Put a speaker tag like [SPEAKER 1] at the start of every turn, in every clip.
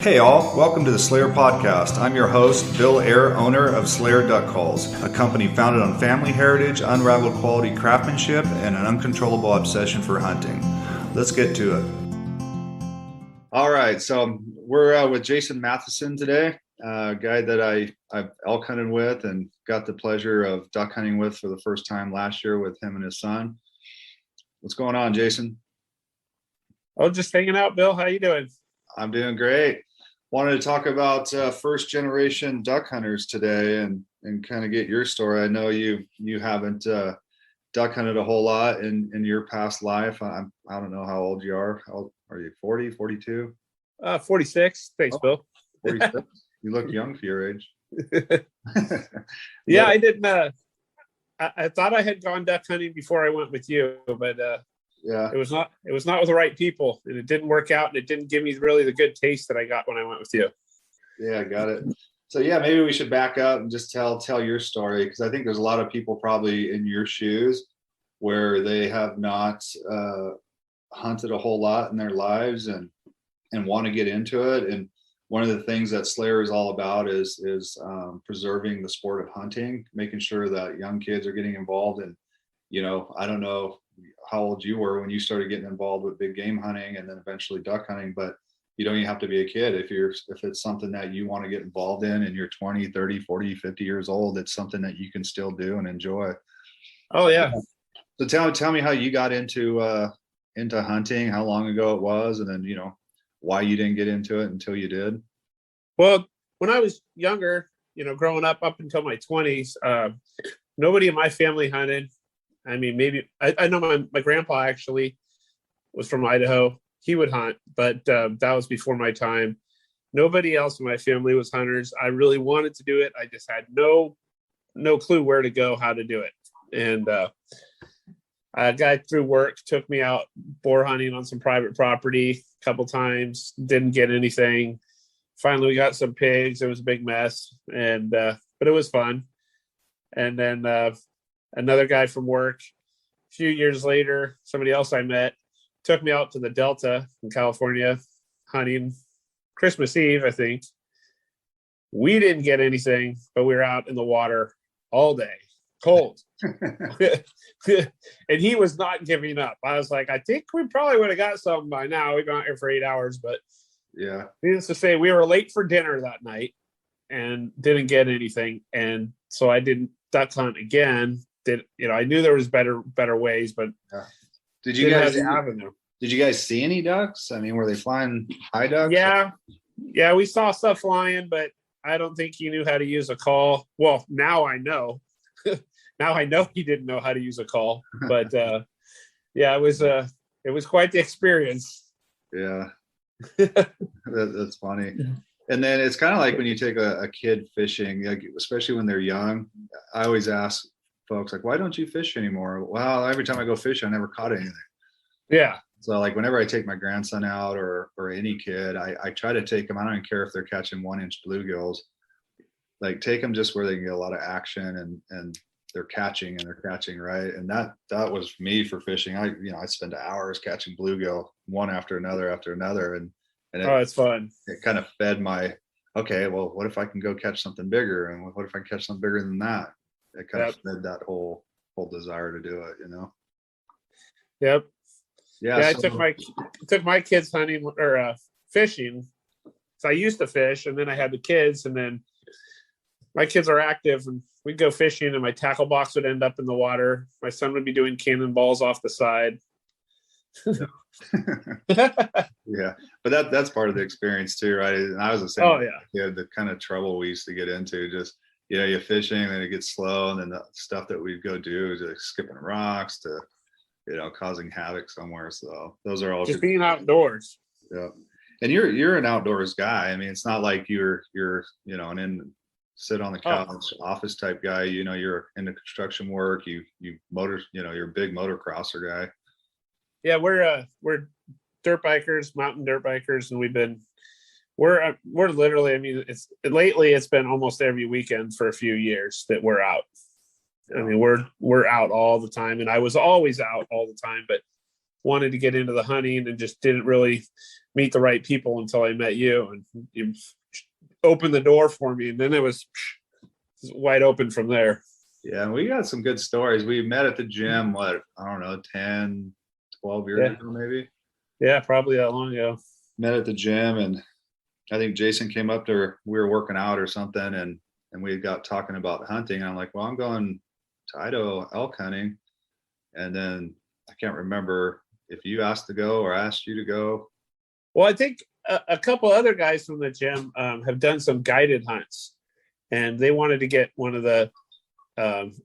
[SPEAKER 1] Hey all, welcome to the Slayer Podcast. I'm your host, Bill Ayer, owner of Slayer Duck Calls, a company founded on family heritage, unrivaled quality craftsmanship, and an uncontrollable obsession for hunting. Let's get to it. All right, so we're with Jason Matheson today, a guy that I've elk hunted with and got the pleasure of duck hunting with for the first time last year with him and his son. What's going on, Jason?
[SPEAKER 2] Oh, just hanging out, Bill. How you doing?
[SPEAKER 1] I'm doing great. Wanted to talk about first generation duck hunters today and kind of get your story. I know you haven't duck hunted a whole lot in your past life. I don't know how old you are. How old are you? 40, 42?
[SPEAKER 2] 46. Thanks, Bill.
[SPEAKER 1] 46. You look young for your age.
[SPEAKER 2] Yeah, I didn't. I thought I had gone duck hunting before I went with you, but
[SPEAKER 1] yeah,
[SPEAKER 2] it was not with the right people, and it didn't work out, and it didn't give me really the good taste that I got when I went with you.
[SPEAKER 1] Yeah, got it. So yeah, maybe we should back up and just tell your story, because I think there's a lot of people probably in your shoes where they have not hunted a whole lot in their lives and want to get into it. And one of the things that Slayer is all about is preserving the sport of hunting, making sure that young kids are getting involved. And I don't know how old you were when you started getting involved with big game hunting and then eventually duck hunting, but you don't even have to be a kid. If it's something that you want to get involved in and you're 20, 30, 40, 50 years old, it's something that you can still do and enjoy.
[SPEAKER 2] Oh yeah.
[SPEAKER 1] So tell me how you got into hunting, how long ago it was, and then why you didn't get into it until you did.
[SPEAKER 2] Well, when I was younger, growing up until my 20s, nobody in my family hunted. I mean, maybe I know my grandpa actually was from Idaho. He would hunt, but that was before my time. Nobody else in my family was hunters. I really wanted to do it. I just had no clue where to go, how to do it. And a guy through work took me out boar hunting on some private property a couple times. Didn't get anything. Finally, we got some pigs. It was a big mess, and but it was fun. And then another guy from work, a few years later, somebody else I met took me out to the Delta in California hunting Christmas Eve, I think. We didn't get anything, but we were out in the water all day, cold. And he was not giving up. I was like, I think we probably would have got something by now. We've been out here for 8 hours, but
[SPEAKER 1] yeah.
[SPEAKER 2] Needless to say, we were late for dinner that night and didn't get anything. And so I didn't duck hunt again. I knew there was better ways, but
[SPEAKER 1] yeah. Did you guys see any ducks? I mean, were they flying high ducks?
[SPEAKER 2] Yeah, we saw stuff flying, but I don't think he knew how to use a call. Well, now I know. Now I know he didn't know how to use a call. But yeah, it was quite the experience.
[SPEAKER 1] Yeah. That's funny. And then it's kind of like when you take a kid fishing, like, especially when they're young. I always ask folks, like, why don't you fish anymore? Well, every time I go fishing, I never caught anything.
[SPEAKER 2] Yeah.
[SPEAKER 1] So like whenever I take my grandson out or any kid, I try to take them. I don't even care if they're catching 1-inch bluegills. Like, take them just where they can get a lot of action and they're catching right. And that was me for fishing. I spend hours catching bluegill one after another and
[SPEAKER 2] it's fun.
[SPEAKER 1] It kind of fed my, okay, well, what if I can go catch something bigger, and what if I can catch something bigger than that? It kind of fed that whole desire to do it,
[SPEAKER 2] Yep.
[SPEAKER 1] Yeah.
[SPEAKER 2] I took my kids hunting or fishing. So I used to fish, and then I had the kids, and then my kids are active, and we'd go fishing, and my tackle box would end up in the water. My son would be doing cannonballs off the side.
[SPEAKER 1] Yeah, but that's part of the experience too, right? And I was the same kid. The kind of trouble we used to get into, just you're fishing and it gets slow, and then the stuff that we'd go do is like skipping rocks to causing havoc somewhere. So those are all
[SPEAKER 2] just being outdoors.
[SPEAKER 1] Yeah. And you're an outdoors guy. I mean, it's not like you're sit on the couch office type guy. You're into construction work. You motor. You're a big motocrosser guy.
[SPEAKER 2] Yeah, we're dirt bikers, mountain dirt bikers, and we're literally. I mean, it's been almost every weekend for a few years that we're out. I mean, we're out all the time, and I was always out all the time, but wanted to get into the hunting and just didn't really meet the right people until I met you, and you opened the door for me, and then it was wide open from there.
[SPEAKER 1] Yeah, we got some good stories. We met at the gym, what, I don't know, 10, 12 years ago, maybe.
[SPEAKER 2] Yeah, probably that long ago.
[SPEAKER 1] Met at the gym, and I think Jason came up to, we were working out or something, and we got talking about hunting. I'm like, well, I'm going to Idaho elk hunting. And then I can't remember if you asked to go or asked you to go.
[SPEAKER 2] Well, I think a couple other guys from the gym have done some guided hunts, and they wanted to get one of the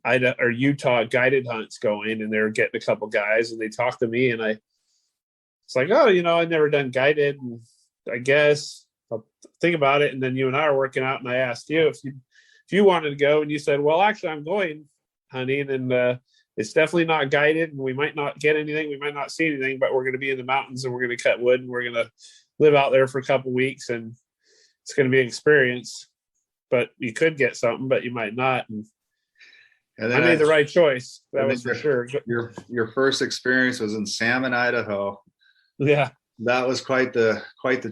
[SPEAKER 2] Idaho or Utah guided hunts going, and they were getting a couple guys, and they talked to me, and it's like, oh, I've never done guided, and I guess I'll think about it. And then you and I are working out, and I asked you if you wanted to go, and you said, well, actually, I'm going hunting, and it's definitely not guided, and we might not get anything, we might not see anything, but we're going to be in the mountains, and we're going to cut wood, and we're going to live out there for a couple of weeks, and it's going to be an experience. But you could get something, but you might not. And I made the right choice. That was for sure.
[SPEAKER 1] Your first experience was in Salmon, Idaho.
[SPEAKER 2] Yeah,
[SPEAKER 1] that was quite the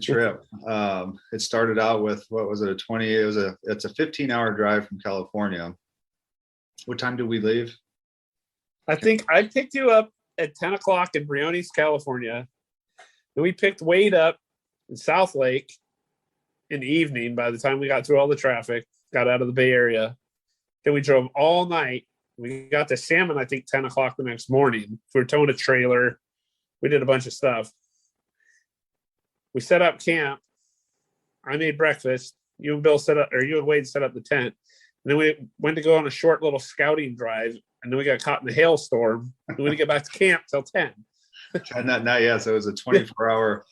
[SPEAKER 1] trip. It started out with, what was it? It's a 15-hour drive from California. What time did we leave?
[SPEAKER 2] I think I picked you up at 10 o'clock in Briones, California. Then we picked Wade up in South Lake in the evening. By the time we got through all the traffic, got out of the Bay Area. Then we drove all night. We got to Salmon, I think, 10 o'clock the next morning. We were towing a trailer. We did a bunch of stuff. We set up camp. I made breakfast. You and Bill you and Wade set up the tent. And then we went to go on a short little scouting drive. And then we got caught in a hailstorm. And we didn't get back to camp till 10.
[SPEAKER 1] Not yet. So it was a 24-hour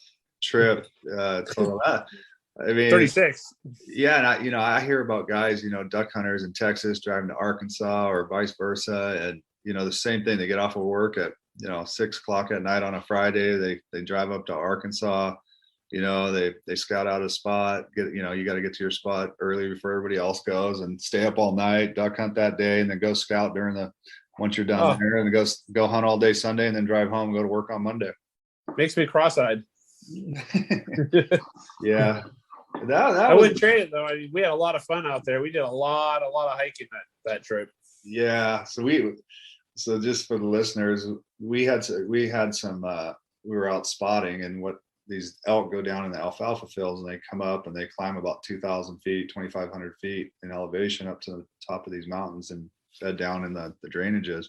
[SPEAKER 1] trip. Total. I mean,
[SPEAKER 2] 36.
[SPEAKER 1] Yeah, and I hear about guys, duck hunters in Texas driving to Arkansas or vice versa, and the same thing. They get off of work at 6 o'clock at night on a Friday. They drive up to Arkansas. They scout out a spot. You got to get to your spot early before everybody else goes, and stay up all night, duck hunt that day, and then go scout once you're done there, and then go hunt all day Sunday, and then drive home and go to work on Monday.
[SPEAKER 2] Makes me cross-eyed.
[SPEAKER 1] Yeah.
[SPEAKER 2] I wouldn't trade it though. I mean, we had a lot of fun out there. We did a lot of hiking that trip.
[SPEAKER 1] Yeah. So just for the listeners, we were out spotting, and what these elk go down in the alfalfa fields, and they come up and they climb about 2,000 feet, 2,500 feet in elevation up to the top of these mountains and fed down in the drainages.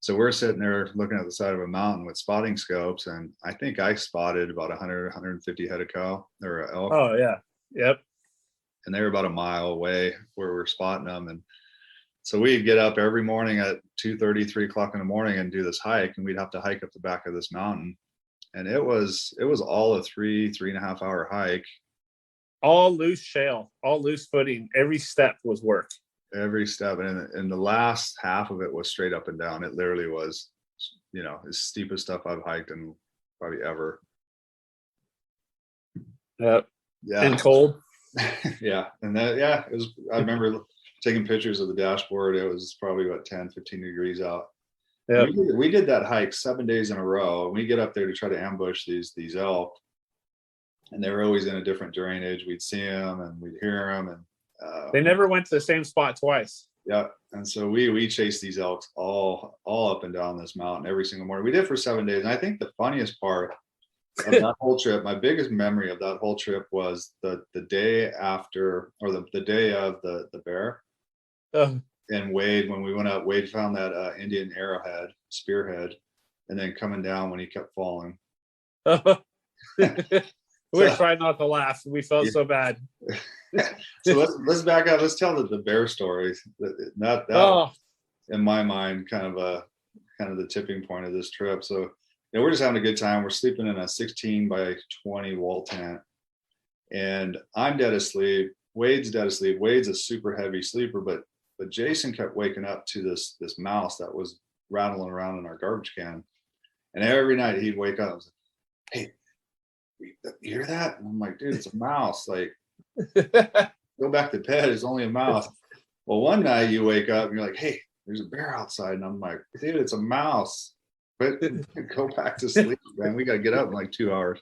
[SPEAKER 1] So we're sitting there looking at the side of a mountain with spotting scopes, and I think I spotted about 100, 150 head of cow or elk.
[SPEAKER 2] Oh yeah, yep.
[SPEAKER 1] And they were about a mile away where we're spotting them, and so we'd get up every morning at 2:30, 3 o'clock in the morning and do this hike, and we'd have to hike up the back of this mountain, and it was all a 3.5 hour hike.
[SPEAKER 2] All loose shale, all loose footing. Every step was work.
[SPEAKER 1] Every step, and the last half of it was straight up and down. It literally was, as steep as stuff I've hiked in probably ever.
[SPEAKER 2] Yeah. And cold.
[SPEAKER 1] Yeah. And it was, I remember taking pictures of the dashboard. It was probably about 10, 15 degrees out. Yeah. We did that hike 7 days in a row, and we get up there to try to ambush these elk, and they were always in a different drainage. We'd see them and we'd hear them, and
[SPEAKER 2] they never went to the same spot twice.
[SPEAKER 1] Yeah. And so we chased these elks all up and down this mountain every single morning. We did for 7 days. And I think the funniest part of that whole trip, my biggest memory of that whole trip was the day after, or the day of the bear. And Wade, when we went up, Wade found that Indian arrowhead, spearhead, and then coming down when he kept falling.
[SPEAKER 2] We were trying not to laugh. We felt so bad.
[SPEAKER 1] So let's back up. Let's tell the bear stories. That in my mind, kind of the tipping point of this trip. So we're just having a good time. We're sleeping in a 16 by 20 wall tent, and I'm dead asleep. Wade's dead asleep. Wade's a super heavy sleeper, but Jason kept waking up to this mouse that was rattling around in our garbage can, and every night he'd wake up and say, "Hey, you hear that?" And I'm like, "Dude, it's a mouse. Like, go back to bed. It's only a mouse." Well, one night you wake up and you're like, "Hey, there's a bear outside," and I'm like, "Dude, it's a mouse." but go back to sleep, man. We got to get up in like 2 hours.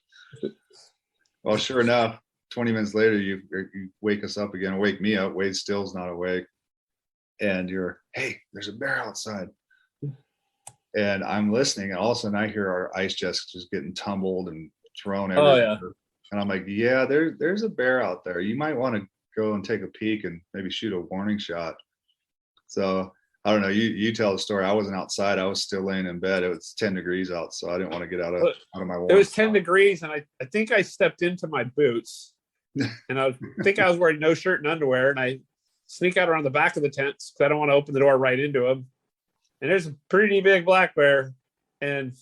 [SPEAKER 1] Well, sure enough, 20 minutes later, you wake us up again, wake me up. Wade still's not awake. And you're, hey, there's a bear outside. And I'm listening. And all of a sudden I hear our ice chests just getting tumbled and thrown everywhere.
[SPEAKER 2] Yeah.
[SPEAKER 1] And I'm like, yeah, there's a bear out there. You might want to go and take a peek and maybe shoot a warning shot. So I don't know. You tell the story. I wasn't outside. I was still laying in bed. It was 10 degrees out, so I didn't want to get out of my warm.
[SPEAKER 2] It was 10 degrees, and I think I stepped into my boots, and I think I was wearing no shirt and underwear, and I sneak out around the back of the tents because I don't want to open the door right into him. And there's a pretty big black bear, and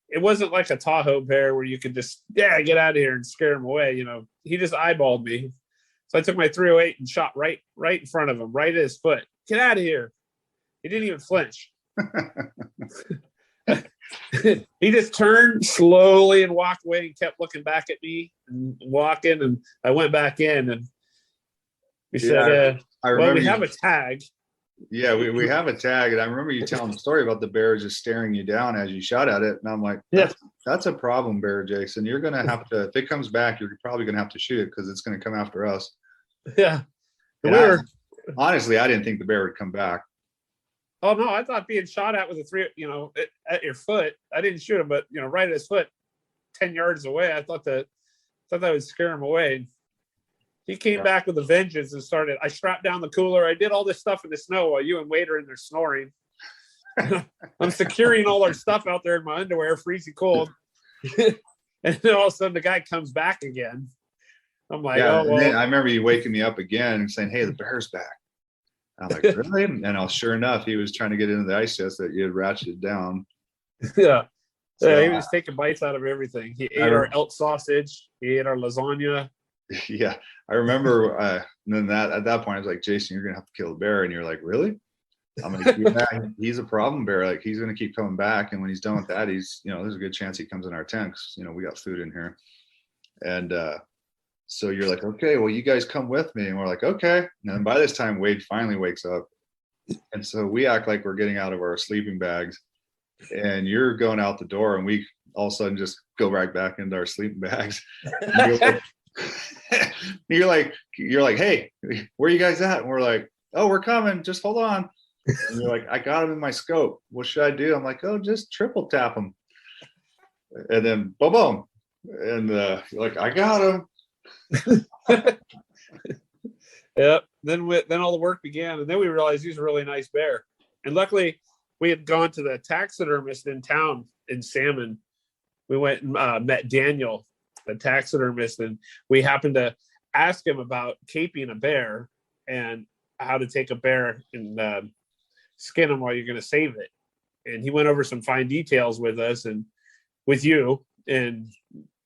[SPEAKER 2] it wasn't like a Tahoe bear where you could just get out of here and scare him away. You know, he just eyeballed me. So I took my 308 and shot right in front of him, right at his foot. Get out of here. He didn't even flinch. He just turned slowly and walked away and kept looking back at me and walking. And I went back in and we said, well, we have a tag.
[SPEAKER 1] Yeah, we have a tag. And I remember you telling the story about the bear just staring you down as you shot at it. And I'm like, that's a problem, bear, Jason. You're going to have to, if it comes back, you're probably going to have to shoot it because it's going to come after us.
[SPEAKER 2] Yeah.
[SPEAKER 1] Honestly, I didn't think the bear would come back.
[SPEAKER 2] Oh no, I thought being shot at with at your foot. I didn't shoot him, but right at his foot, 10 yards away. I thought that would scare him away. He came back with a vengeance and started. I strapped down the cooler. I did all this stuff in the snow while you and Wade are in there snoring. I'm securing all our stuff out there in my underwear, freezing cold. And then all of a sudden the guy comes back again. I'm like, oh well.
[SPEAKER 1] I remember you waking me up again and saying, hey, the bear's back. I'm like, really? And sure enough, he was trying to get into the ice chest that you had ratcheted down.
[SPEAKER 2] Yeah. So, he was taking bites out of everything. He ate our elk sausage. He ate our lasagna.
[SPEAKER 1] Yeah. I remember and then at that point, I was like, Jason, you're going to have to kill the bear. And you're like, really? I'm like, yeah, he's a problem bear. Like, he's going to keep coming back. And when he's done with that, he's, there's a good chance he comes in our tent because, we got food in here. And, so you're like, okay, well, you guys come with me. And we're like, okay. And then by this time, Wade finally wakes up. And so we act like we're getting out of our sleeping bags. And you're going out the door. And we all of a sudden just go right back into our sleeping bags. You're like, hey, where are you guys at? And we're like, oh, we're coming. Just hold on. And you're like, I got him in my scope. What should I do? I'm like, oh, just triple tap him. And then boom, boom. And you're like, I got him.
[SPEAKER 2] Yep. Then all the work began, and then we realized he's a really nice bear. And luckily, we had gone to the taxidermist in town in Salmon. We went and met Daniel, the taxidermist, and we happened to ask him about caping a bear and how to take a bear and skin him while you're going to save it. And he went over some fine details with us and with you, and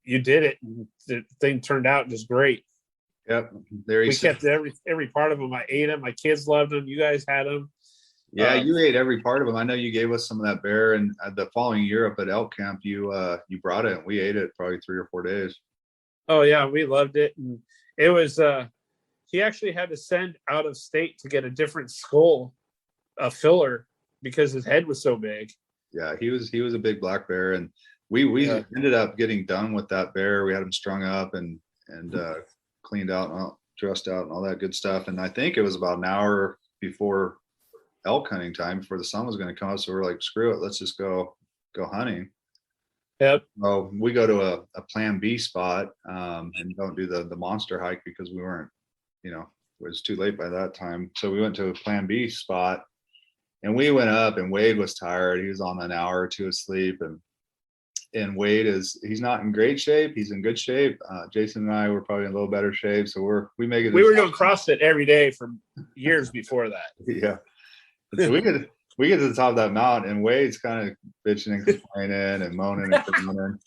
[SPEAKER 2] you did it, and the thing turned out just great.
[SPEAKER 1] Yep.
[SPEAKER 2] We kept every part of them. I ate them. My kids loved them. You guys had them.
[SPEAKER 1] Yeah, you ate every part of them. I know you gave us some of that bear, and the following year up at elk camp, you brought it. And we ate it probably 3 or 4 days.
[SPEAKER 2] Oh yeah, we loved it, and it was. He actually had to send out of state to get a different skull, a filler, because his head was so big.
[SPEAKER 1] Yeah, he was a big black bear, and we ended up getting done with that bear. We had him strung up and cleaned out and dressed out and all that good stuff. And I think it was about an hour before elk hunting time, before the sun was going to come up. So we're like, screw it, let's just go hunting.
[SPEAKER 2] Yep.
[SPEAKER 1] Well, we go to a plan B spot and don't do the monster hike because we weren't, it was too late by that time. So we went to a plan B spot and we went up, and Wade was tired. He was on an hour or two of sleep, and Wade he's not in great shape. He's in good shape. Jason and I were probably in a little better shape. So we make it.
[SPEAKER 2] We were doing CrossFit every day for years before that.
[SPEAKER 1] Yeah. So we get to the top of that mountain, and Wade's kind of bitching and complaining and moaning and complaining.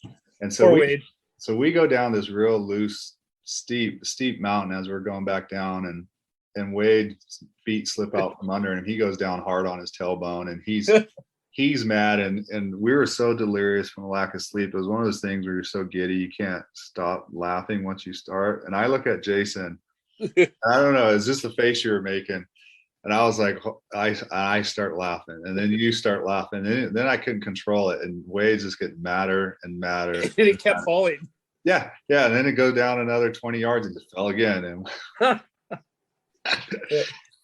[SPEAKER 1] And so we go down this real loose, steep mountain as we're going back down, and Wade's feet slip out from under him. He goes down hard on his tailbone, and he's mad, and we were so delirious from a lack of sleep. It was one of those things where you're so giddy you can't stop laughing once you start. And I look at Jason, I don't know, is this the face you were making? And I was like, I start laughing, and then you start laughing, and then I couldn't control it, and waves just get madder and madder.
[SPEAKER 2] And it kept falling.
[SPEAKER 1] Yeah, and then it go down another 20 yards and just fell again, and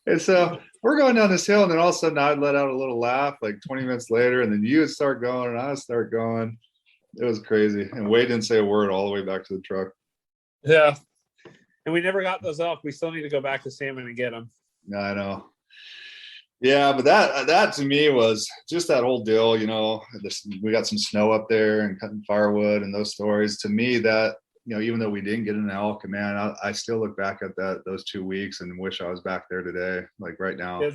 [SPEAKER 1] and so we're going down this hill, and then all of a sudden I'd let out a little laugh like 20 minutes later, and then you would start going, and I would start going. It was crazy, and Wade didn't say a word all the way back to the truck.
[SPEAKER 2] Yeah, and we never got those elk. We still need to go back to salmon and get them.
[SPEAKER 1] I know. Yeah, but that to me was just that whole deal. We got some snow up there and cutting firewood and those stories. To me, that even though we didn't get an elk, man, I still look back at those 2 weeks and wish I was back there today, like right now.
[SPEAKER 2] Yeah,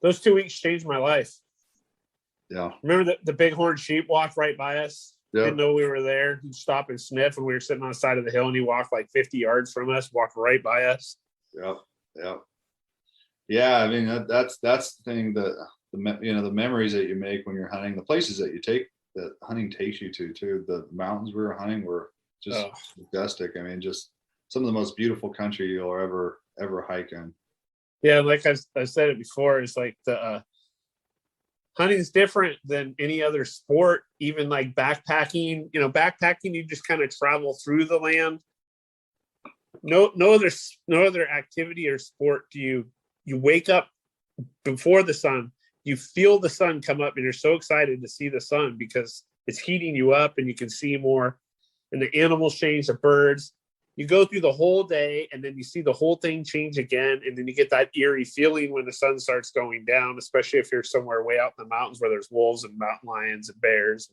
[SPEAKER 2] those 2 weeks changed my life.
[SPEAKER 1] Yeah.
[SPEAKER 2] Remember the bighorn sheep walked right by us?
[SPEAKER 1] Yep.
[SPEAKER 2] Didn't know we were there. He'd stop and sniff, and we were sitting on the side of the hill, and he walked like 50 yards from us, walked right by us.
[SPEAKER 1] Yep. Yeah, I mean that's the thing, that the memories that you make when you're hunting, the places that you take, that hunting takes you to too. The mountains we were hunting were just majestic. I mean, just some of the most beautiful country you'll ever hike in.
[SPEAKER 2] Yeah, like I said it before, it's like the hunting is different than any other sport. Even like backpacking, backpacking, you just kind of travel through the land. No other activity or sport do you wake up before the sun, you feel the sun come up, and you're so excited to see the sun because it's heating you up and you can see more, and the animals change, the birds. You go through the whole day, and then you see the whole thing change again, and then you get that eerie feeling when the sun starts going down, especially if you're somewhere way out in the mountains where there's wolves and mountain lions and bears.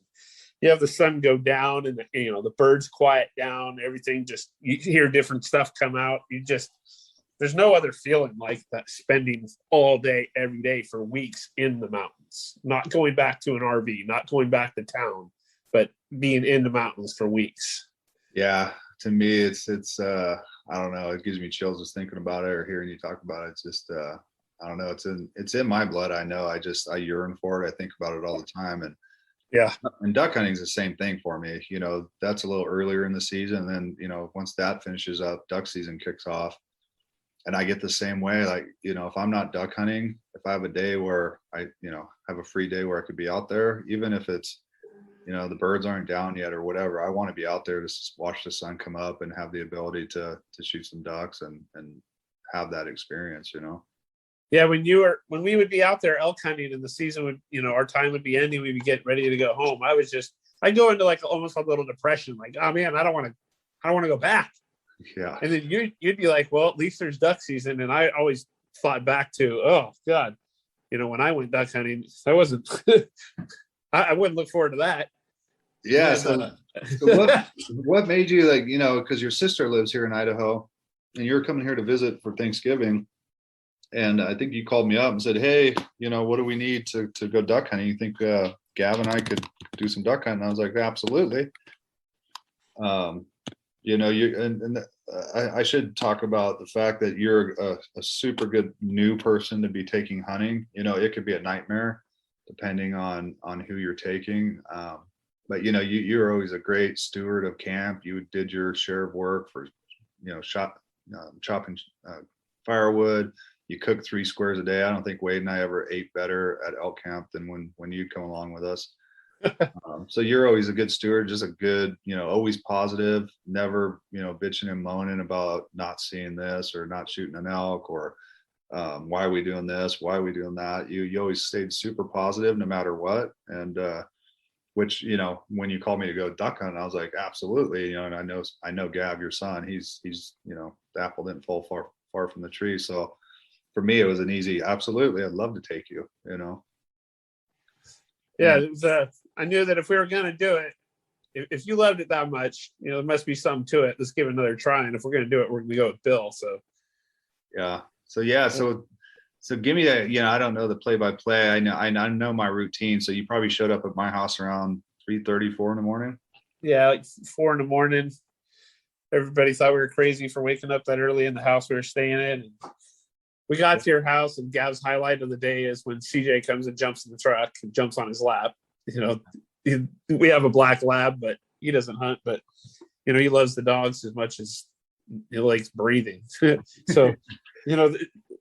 [SPEAKER 2] You have the sun go down, and the birds quiet down, everything, just you hear different stuff come out. There's no other feeling like that, spending all day, every day for weeks in the mountains, not going back to an RV, not going back to town, but being in the mountains for weeks.
[SPEAKER 1] Yeah. To me, it's I don't know. It gives me chills just thinking about it or hearing you talk about it. It's just, I don't know. It's in my blood. I know. I yearn for it. I think about it all the time. And
[SPEAKER 2] yeah,
[SPEAKER 1] and duck hunting is the same thing for me. That's a little earlier in the season. And then, once that finishes up, duck season kicks off. And I get the same way. Like, if I'm not duck hunting, if I have a day where I, have a free day where I could be out there, even if it's, the birds aren't down yet or whatever, I want to be out there to watch the sun come up and have the ability to shoot some ducks and have that experience,
[SPEAKER 2] Yeah, when we would be out there elk hunting and the season would, our time would be ending, we'd be getting ready to go home. I'd go into like almost a little depression, like, oh man, I don't want to go back.
[SPEAKER 1] Yeah.
[SPEAKER 2] And then you'd be like, well, at least there's duck season. And I always thought back to, oh God, when I went duck hunting, I wasn't, I wouldn't look forward to that.
[SPEAKER 1] Yeah. So what made you, like, because your sister lives here in Idaho and you're coming here to visit for Thanksgiving. And I think you called me up and said, hey, what do we need to go duck hunting? You think Gav and I could do some duck hunting? I was like, absolutely. I should talk about the fact that you're a super good new person to be taking hunting. It could be a nightmare depending on who you're taking. But you're always a great steward of camp. You did your share of work for, chopping firewood. You cook 3 squares a day. I don't think Wade and I ever ate better at elk camp than when you'd come along with us. So you're always a good steward, just a good, always positive, never, bitching and moaning about not seeing this or not shooting an elk or why are we doing this? Why are we doing that? You always stayed super positive no matter what. And which, when you called me to go duck hunting, I was like, absolutely. And I know Gav, your son, he's, the apple didn't fall far from the tree. So for me, it was an easy, absolutely. I'd love to take you,
[SPEAKER 2] Yeah, it was, I knew that if we were going to do it, if you loved it that much, there must be something to it. Let's give it another try. And if we're going to do it, we're going to go with Bill. So,
[SPEAKER 1] yeah. So give me I don't know the play-by-play. I know my routine. So you probably showed up at my house around 3:30, 4 in the morning.
[SPEAKER 2] Yeah, like 4 in the morning. Everybody thought we were crazy for waking up that early in the house we were staying in. And we got to your house, and Gav's highlight of the day is when CJ comes and jumps in the truck and jumps on his lap. We have a black lab, but he doesn't hunt, but he loves the dogs as much as he likes breathing. So,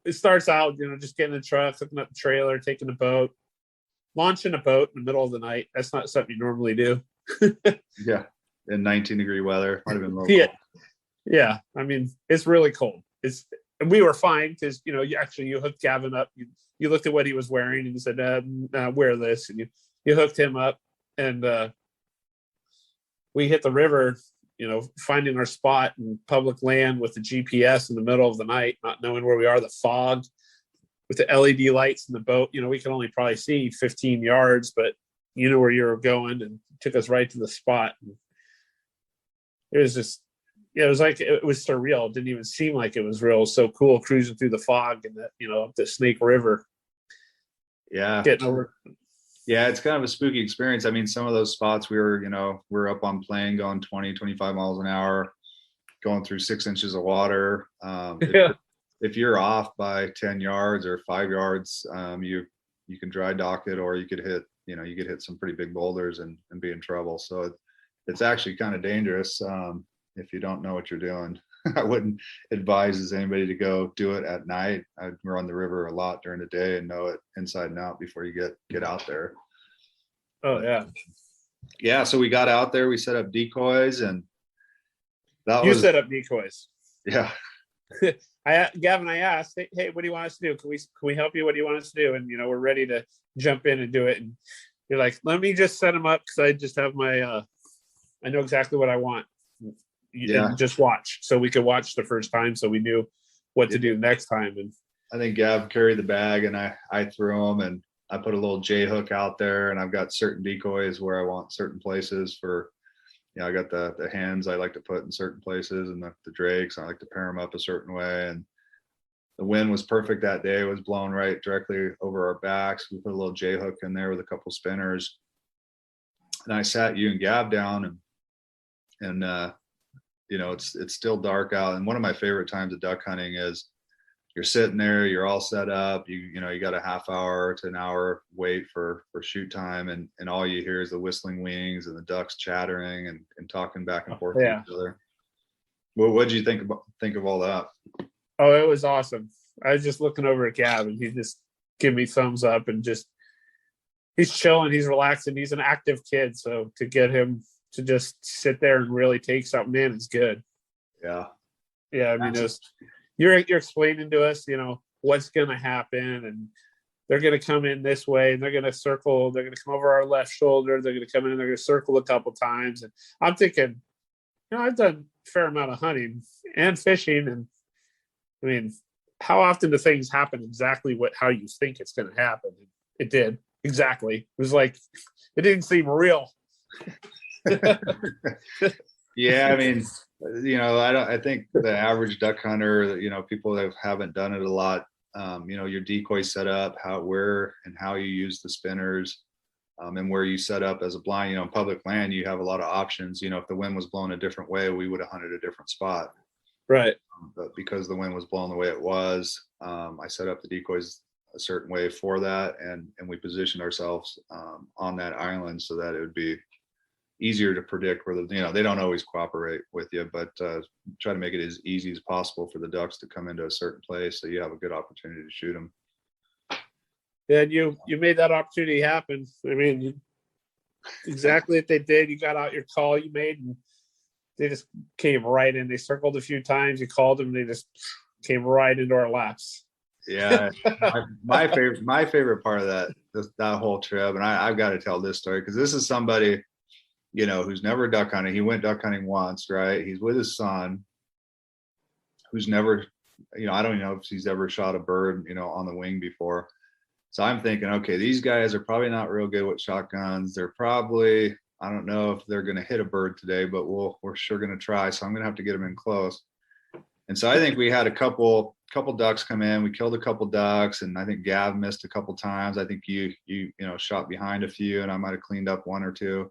[SPEAKER 2] it starts out, just getting the truck, hooking up the trailer, taking the boat, launching a boat in the middle of the night. That's not something you normally do.
[SPEAKER 1] Yeah. In 19-degree weather. Might have been a little
[SPEAKER 2] Yeah.
[SPEAKER 1] cold.
[SPEAKER 2] Yeah. I mean, it's really cold. And we were fine because, you hooked Gavin up. You looked at what he was wearing and you said, wear this. And you hooked him up. And we hit the river, finding our spot in public land with the GPS in the middle of the night, not knowing where we are, the fog with the LED lights in the boat. We can only probably see 15 yards, but you know where you were going, and took us right to the spot. And it was just, it was like, it was surreal. It didn't even seem like it was real. It was so cool cruising through the fog and up the Snake River.
[SPEAKER 1] Yeah.
[SPEAKER 2] Getting over.
[SPEAKER 1] Yeah, it's kind of a spooky experience. I mean, some of those spots we're up on plane going 20, 25 miles an hour, going through 6 inches of water. If you're off by 10 yards or 5 yards, you can dry dock it, or you could hit some pretty big boulders and be in trouble. So it's actually kind of dangerous if you don't know what you're doing. I wouldn't advise anybody to go do it at night. I'd run the river a lot during the day and know it inside and out before you get out there.
[SPEAKER 2] Oh yeah.
[SPEAKER 1] Yeah. So we got out there, we set up decoys, and
[SPEAKER 2] you set up decoys.
[SPEAKER 1] Yeah.
[SPEAKER 2] Gavin, I asked, hey, what do you want us to do? Can we help you? What do you want us to do? And we're ready to jump in and do it. And you're like, let me just set them up because I just have my I know exactly what I want. And just watch, so we could watch the first time, so we knew what to do next time. And
[SPEAKER 1] I think Gav carried the bag, and I threw them, and I put a little J hook out there, and I've got certain decoys where I want certain places for. I got the hens I like to put in certain places, and the drakes I like to pair them up a certain way. And the wind was perfect that day; it was blowing right directly over our backs. We put a little J hook in there with a couple spinners, and I sat you and Gav down, and it's still dark out. And one of my favorite times of duck hunting is you're sitting there, you're all set up, you got a half hour to an hour wait for shoot time, and all you hear is the whistling wings and the ducks chattering and talking back and forth to each other. Well, what did you think of all that?
[SPEAKER 2] Oh, it was awesome. I was just looking over at Gav, and he just gave me thumbs up, and he's chilling, he's relaxing, he's an active kid, so to get him to just sit there and really take something in is good.
[SPEAKER 1] Yeah.
[SPEAKER 2] I mean, you're explaining to us, what's going to happen, and they're going to come in this way, and they're going to circle, they're going to come over our left shoulder, they're going to come in and they're going to circle a couple times. And I'm thinking, I've done a fair amount of hunting and fishing, and I mean, how often do things happen exactly how you think it's going to happen? It did exactly. It was like, it didn't seem real.
[SPEAKER 1] Yeah, I mean, I think the average duck hunter, people that haven't done it a lot, your decoy setup, where and how you use the spinners, and where you set up as a blind. In public land, you have a lot of options. If the wind was blowing a different way, we would have hunted a different spot.
[SPEAKER 2] Right.
[SPEAKER 1] But because the wind was blowing the way it was, I set up the decoys a certain way for that, and we positioned ourselves on that island so that it would be easier to predict where they don't always cooperate with you, but try to make it as easy as possible for the ducks to come into a certain place so you have a good opportunity to shoot them.
[SPEAKER 2] And you made that opportunity happen. I mean, exactly what they did. You got out your call you made, and they just came right in. They circled a few times. You called them, and they just came right into our laps.
[SPEAKER 1] Yeah, my favorite part of that whole trip, and I've got to tell this story because this is somebody who's never duck hunting. He went duck hunting once, right? He's with his son, who's never, I don't even know if he's ever shot a bird, on the wing before. So I'm thinking, okay, these guys are probably not real good with shotguns. They're probably, I don't know if they're going to hit a bird today, but we're sure going to try. So I'm going to have to get them in close. And so I think we had a couple ducks come in. We killed a couple ducks, and I think Gav missed a couple times. I think you shot behind a few, and I might have cleaned up one or two.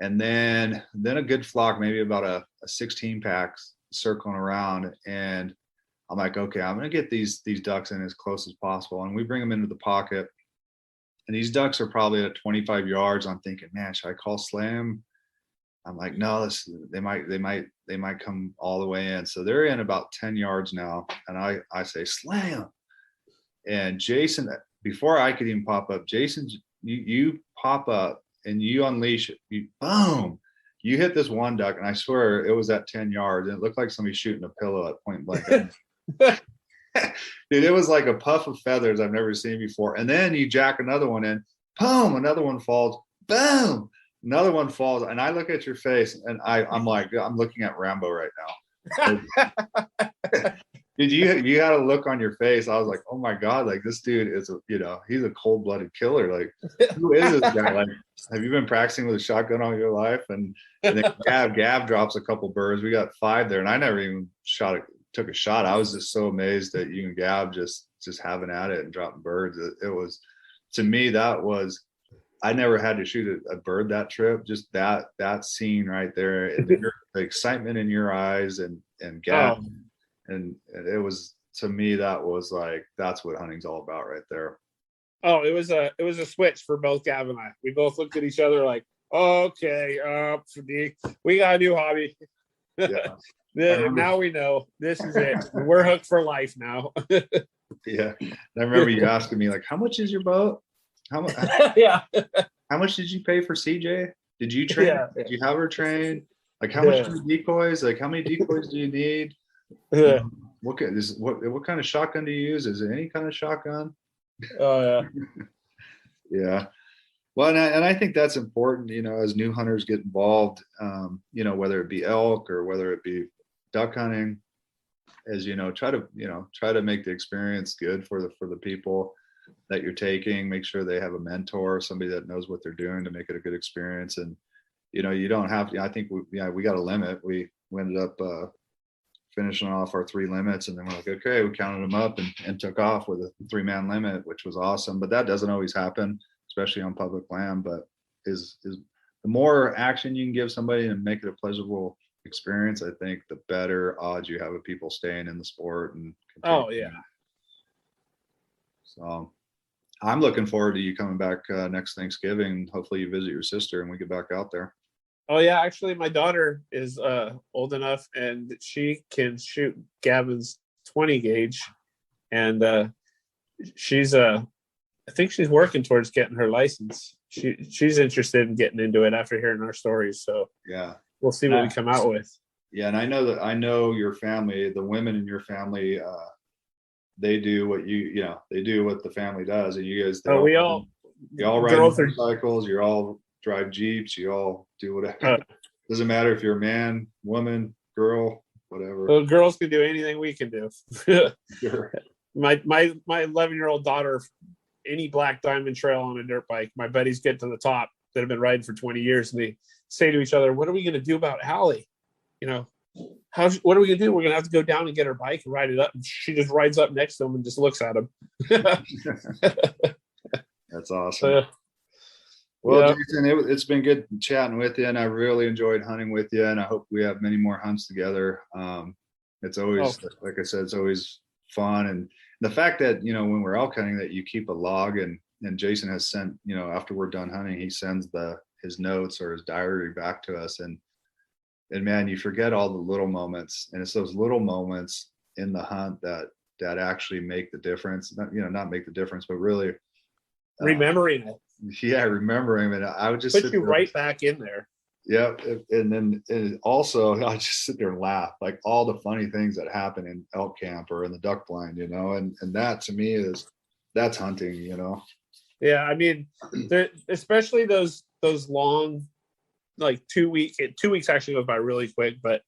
[SPEAKER 1] And then a good flock, maybe about a 16 packs circling around. And I'm like, okay, I'm going to get these ducks in as close as possible. And we bring them into the pocket, and these ducks are probably at 25 yards. I'm thinking, man, should I call slam? I'm like, no, they might come all the way in. So they're in about 10 yards now. And I say, slam. And Jason, before I could even pop up, Jason, you pop up and you unleash it. Boom. You hit this one duck, and I swear it was at 10 yards. And it looked like somebody shooting a pillow at point blank. Dude, it was like a puff of feathers I've never seen before. And then you jack another one in, boom, another one falls, boom, another one falls. And I look at your face, and I'm like, I'm looking at Rambo right now. Dude, you had a look on your face. I was like, oh my God, like this dude is he's a cold-blooded killer. Like, who is this guy? Like, have you been practicing with a shotgun all your life? And then Gav drops a couple birds. We got 5 there, and I never even took a shot. I was just so amazed that you and Gav just having at it and dropping birds. It was, to me, I never had to shoot a bird that trip. Just that scene right there, and the excitement in your eyes, and Gav.
[SPEAKER 2] Oh.
[SPEAKER 1] And it was, to me, that was like, that's what hunting's all about right there.
[SPEAKER 2] Oh, it was a switch for both Gav and I. We both looked at each other like, okay, we got a new hobby.
[SPEAKER 1] Yeah.
[SPEAKER 2] Now we know this is it. We're hooked for life now.
[SPEAKER 1] Yeah. And I remember you asking me, like, how much is your boat? How much?
[SPEAKER 2] Yeah.
[SPEAKER 1] How much did you pay for CJ? Did you train?
[SPEAKER 2] Yeah.
[SPEAKER 1] Did you have her train? Like, how much are decoys? Like, how many decoys do you need?
[SPEAKER 2] Yeah.
[SPEAKER 1] What kind of shotgun do you use? Is it any kind of shotgun?
[SPEAKER 2] Oh yeah.
[SPEAKER 1] Yeah. Well, and I think that's important, as new hunters get involved, whether it be elk or whether it be duck hunting, is, try to make the experience good for the people that you're taking. Make sure they have a mentor, somebody that knows what they're doing to make it a good experience. And, you don't have to, I think we got a limit. We ended up, finishing off our 3 limits, and then we're like, okay, we counted them up and took off with a 3-man limit, which was awesome. But that doesn't always happen, especially on public land. But is the more action you can give somebody and make it a pleasurable experience, I think the better odds you have of people staying in the sport and
[SPEAKER 2] oh yeah.
[SPEAKER 1] So I'm looking forward to you coming back next Thanksgiving. Hopefully you visit your sister and we get back out there.
[SPEAKER 2] Oh yeah, actually my daughter is old enough and she can shoot Gavin's 20 gauge, and she's I think she's working towards getting her license. She's interested in getting into it after hearing our stories. So
[SPEAKER 1] yeah,
[SPEAKER 2] we'll see what we come out with.
[SPEAKER 1] Yeah, and I know your family, the women in your family, they do what they do what the family does, and you guys. You all ride motorcycles. You all drive Jeeps. You all do whatever. Doesn't matter if you're a man, woman, girl, whatever.
[SPEAKER 2] Well, girls can do anything we can do.
[SPEAKER 1] Sure.
[SPEAKER 2] My 11-year-old daughter, any black diamond trail on a dirt bike, my buddies get to the top that have been riding for 20 years, and they say to each other, "What are we going to do about Allie? What are we going to do? We're going to have to go down and get her bike and ride it up." And she just rides up next to him and just looks at him.
[SPEAKER 1] That's awesome. Well, Jason, it's been good chatting with you, and I really enjoyed hunting with you, and I hope we have many more hunts together. It's always, like I said, it's always fun. And the fact that, when we're elk hunting, that you keep a log, and Jason has sent, after we're done hunting, he sends his notes or his diary back to us. And man, you forget all the little moments, and it's those little moments in the hunt that actually make the difference. Not make the difference, but really
[SPEAKER 2] remembering it.
[SPEAKER 1] Yeah, remembering it. I would just
[SPEAKER 2] put you right back in there.
[SPEAKER 1] Yep. And also I just sit there and laugh, like all the funny things that happen in elk camp or in the duck blind, and that to me that's hunting,
[SPEAKER 2] Yeah, I mean, especially those long, like 2 weeks. 2 weeks actually goes by really quick, but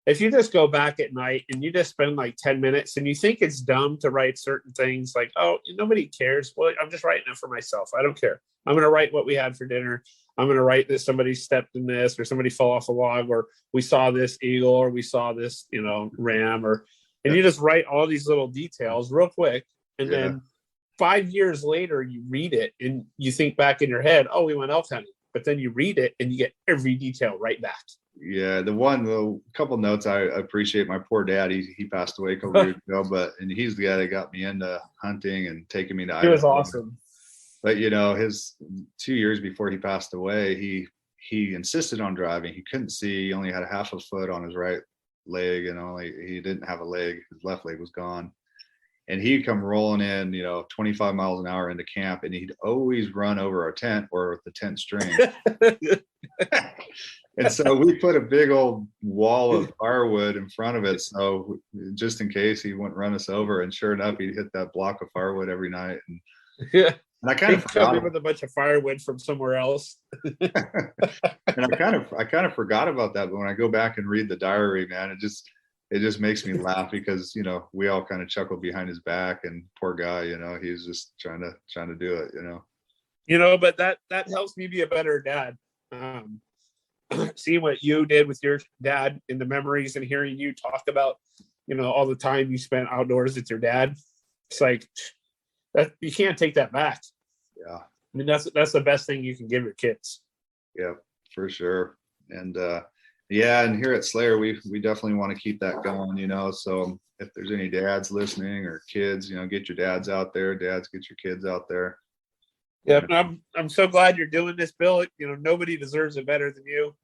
[SPEAKER 2] if you just go back at night and you just spend like 10 minutes and you think it's dumb to write certain things like, oh, nobody cares. Well, I'm just writing it for myself. I don't care. I'm going to write what we had for dinner. I'm going to write that somebody stepped in this, or somebody fell off a log, or we saw this eagle, or we saw this, ram, and you just write all these little details real quick. And then 5 years later, you read it and you think back in your head, oh, we went elk hunting. But then you read it and you get every detail right back.
[SPEAKER 1] Yeah, the couple notes I appreciate. My poor dad, he passed away a couple years ago, and he's the guy that got me into hunting and taking me to Idaho.
[SPEAKER 2] It was awesome.
[SPEAKER 1] But his 2 years before he passed away, he insisted on driving. He couldn't see. He only had a half a foot on his right leg, and he didn't have a leg. His left leg was gone. And he'd come rolling in, 25 miles an hour into camp, and he'd always run over our tent or the tent string. And so we put a big old wall of firewood in front of it, so just in case he wouldn't run us over. And sure enough, he'd hit that block of firewood every night. And
[SPEAKER 2] Yeah.
[SPEAKER 1] and I kind of forgot
[SPEAKER 2] with a bunch of firewood from somewhere else.
[SPEAKER 1] And I kind of forgot about that. But when I go back and read the diary, man, it just makes me laugh because we all kind of chuckled behind his back, and poor guy, he was just trying to do it.
[SPEAKER 2] But that helps me be a better dad. Seeing what you did with your dad in the memories and hearing you talk about, all the time you spent outdoors with your dad. It's like that, you can't take that back.
[SPEAKER 1] Yeah.
[SPEAKER 2] I mean, that's the best thing you can give your kids.
[SPEAKER 1] Yeah, for sure. And and here at Slayer, we definitely want to keep that going, so if there's any dads listening or kids, get your dads out there. Dads, get your kids out there.
[SPEAKER 2] Yeah, I'm so glad you're doing this, Bill. Nobody deserves it better than you,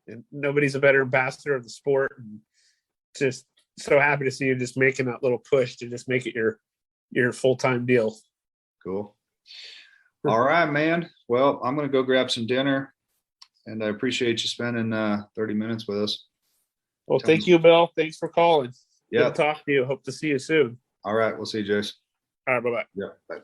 [SPEAKER 2] and nobody's a better ambassador of the sport. And just so happy to see you just making that little push to just make it your full-time deal.
[SPEAKER 1] Cool. All right, man. Well, I'm gonna go grab some dinner, and I appreciate you spending 30 minutes with us.
[SPEAKER 2] Well, thank you, Bill. Thanks for calling.
[SPEAKER 1] Yeah.
[SPEAKER 2] Good to talk to you. Hope to see you soon.
[SPEAKER 1] All right, we'll see you, Jace.
[SPEAKER 2] All right, bye-bye.
[SPEAKER 1] Yeah, bye.